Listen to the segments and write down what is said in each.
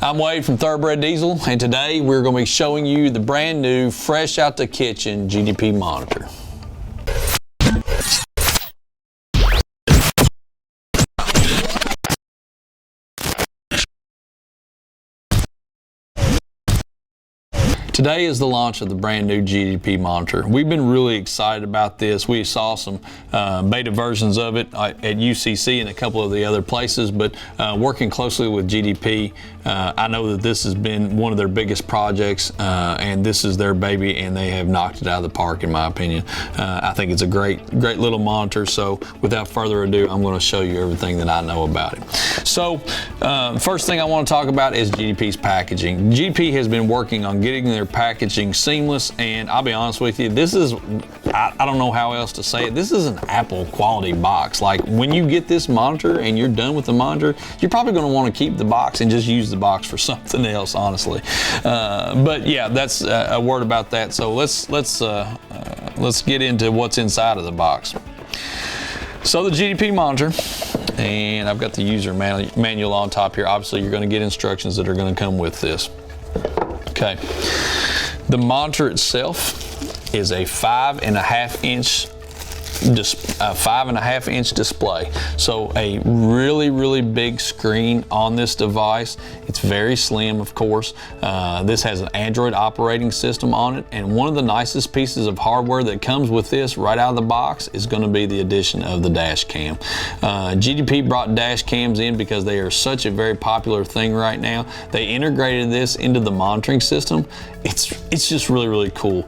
I'm Wade from Thoroughbed Diesel, and today we're going to be showing you the brand new, fresh out the kitchen GDP monitor. Today is the launch of the brand new GDP monitor. We've been really excited about this. We saw some beta versions of it at UCC and a couple of the other places, but working closely with GDP, I know that this has been one of their biggest projects, and this is their baby, and they have knocked it out of the park in my opinion. I think it's a great little monitor, so without further ado, I'm going to show you everything that I know about it. So first thing I want to talk about is GDP's packaging. GDP has been working on getting their packaging seamless, and I'll be honest with you, this is, I don't know how else to say it, this is an Apple quality box. Like, when you get this monitor and you're done with the monitor, you're probably going to want to keep the box and just use the box for something else, honestly. But yeah, that's a word about that. So let's get into what's inside of the box. So the GDP monitor, and I've got the user manual on top here. Obviously you're going to get instructions that are going to come with this. Okay, the monitor itself is a 5.5 inch display. So a really big screen on this device. It's very slim, of course. This has an Android operating system on it, and one of the nicest pieces of hardware that comes with this right out of the box is going to be the addition of the DashCam. GDP brought DashCams in because they are such a very popular thing right now. They integrated this into the monitoring system. It's just really cool.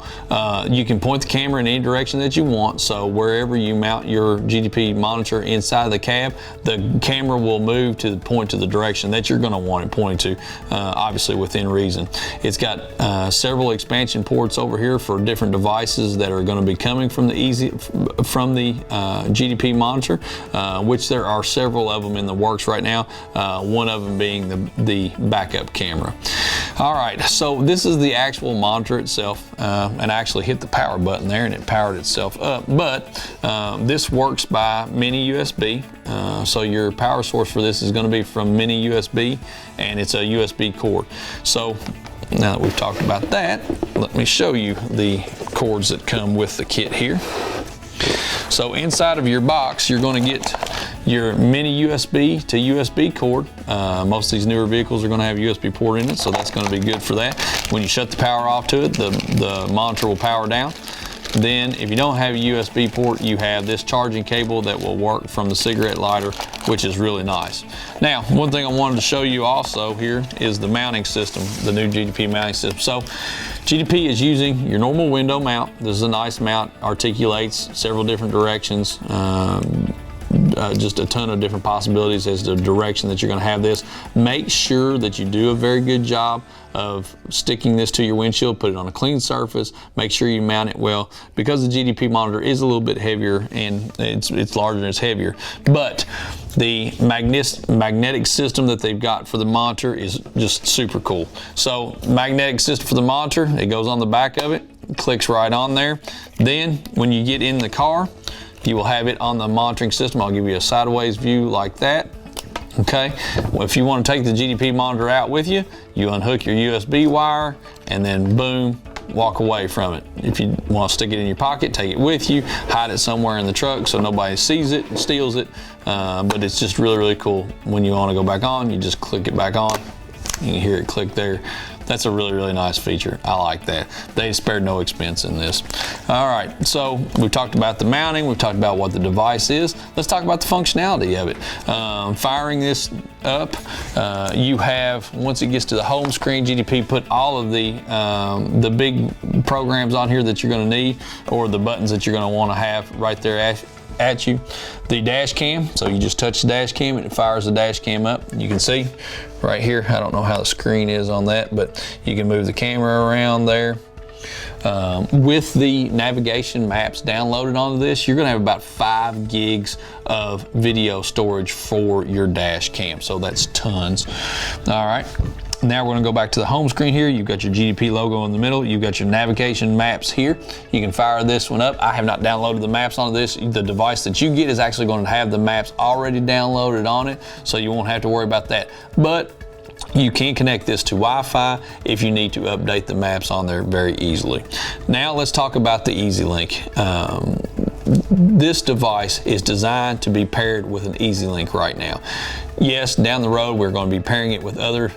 You can point the camera in any direction that you want, so wherever you mount your GDP monitor inside the cab, the camera will move to the direction that you're going to want it pointed to, obviously within reason. It's got several expansion ports over here for different devices that are going to be coming from the GDP monitor, which there are several of them in the works right now, one of them being the backup camera. All right, so this is the actual monitor itself, and I actually hit the power button there and it powered itself up, but this works by mini USB, so your power source for this is going to be from mini USB, and it's a USB cord. So now that we've talked about that, let me show you the cords that come with the kit here. So inside of your box, you're going to get your mini USB to USB cord. Most of these newer vehicles are going to have a USB port in it, so that's going to be good for that. When you shut the power off to it, the monitor will power down. Then if you don't have a USB port, you have this charging cable that will work from the cigarette lighter, which is really nice. Now, one thing I wanted to show you also here is the mounting system, the new GDP mounting system. So GDP is using your normal window mount. This is a nice mount, articulates several different directions. Just a ton of different possibilities as to the direction that you're going to have this. Make sure that you do a very good job of sticking this to your windshield. Put it on a clean surface. Make sure you mount it well, because the GDP monitor is a little bit heavier, and it's larger and it's heavier. But the magnetic system that they've got for the monitor is just super cool. So magnetic system for the monitor, it goes on the back of it, clicks right on there. Then when you get in the car, you will have it on the monitoring system. I'll give you a sideways view like that. Okay, well, if you want to take the GDP monitor out with you, you unhook your USB wire and then boom, walk away from it. If you want to stick it in your pocket, take it with you, hide it somewhere in the truck so nobody sees it and steals it. But it's just really cool. When you want to go back on, you just click it back on. You can hear it click there. That's a really nice feature. I like that. They spared no expense in this. All right, so we've talked about the mounting, we've talked about what the device is. Let's talk about the functionality of it. Firing this up, you have, once it gets to the home screen, GDP put all of the big programs on here that you're going to need, or the buttons that you're going to want to have right there at you. The dash cam, so you just touch the dash cam and it fires the dash cam up. You can see right here, I don't know how the screen is on that, but you can move the camera around there. With the navigation maps downloaded onto this, you're going to have about 5 gigs of video storage for your dash cam, so that's tons. All right, now we're going to go back to the home screen here. You've got your GDP logo in the middle. You've got your navigation maps here. You can fire this one up. I have not downloaded the maps onto this. The device that you get is actually going to have the maps already downloaded on it, so you won't have to worry about that. But You can connect this to Wi-Fi if you need to update the maps on there very easily. Now let's talk about the EZ Lynk. This device is designed to be paired with an EZ Lynk right now. Yes, down the road we're going to be pairing it with other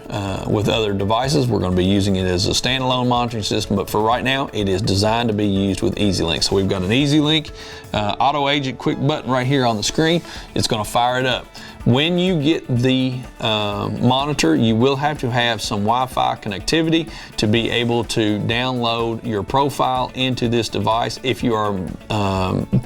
devices. We're going to be using it as a standalone monitoring system, but for right now it is designed to be used with EZ Lynk. So we've got an EZ Lynk auto agent quick button right here on the screen. It's going to fire it up. When you get the monitor, you will have to have some Wi-Fi connectivity to be able to download your profile into this device. If you are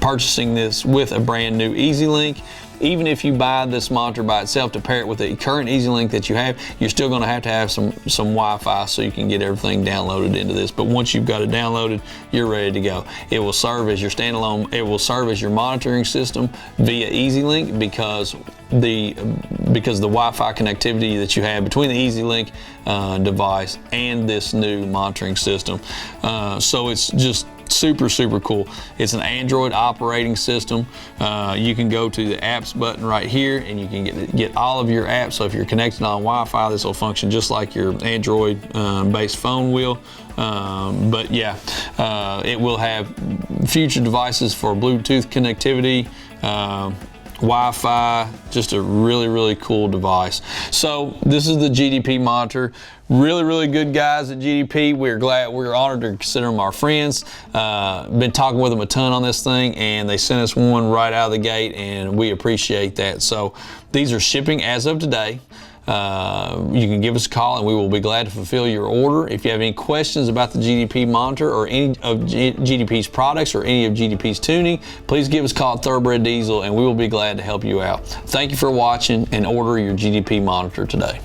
purchasing this with a brand new EZ Lynk, even if you buy this monitor by itself to pair it with the current EZ Lynk that you have, you're still going to have some Wi-Fi so you can get everything downloaded into this. But once you've got it downloaded, you're ready to go. It will serve as your standalone, it will serve as your monitoring system via EZ Lynk because the Wi-Fi connectivity that you have between the EZ Lynk device and this new monitoring system. So it's just super cool. It's an Android operating system. You can go to the apps button right here and you can get all of your apps. So if you're connected on Wi-Fi, this will function just like your Android based phone will. But yeah, it will have future devices for Bluetooth connectivity, Wi-Fi, just a really cool device. So this is the GDP monitor. Really good guys at GDP. We're honored to consider them our friends. Been talking with them a ton on this thing, and they sent us one right out of the gate, and we appreciate that. So these are shipping as of today. You can give us a call and we will be glad to fulfill your order. If you have any questions about the GDP monitor or any of GDP's products or any of GDP's tuning, please give us a call at Thoroughbed Diesel and we will be glad to help you out. Thank you for watching and order your GDP monitor today.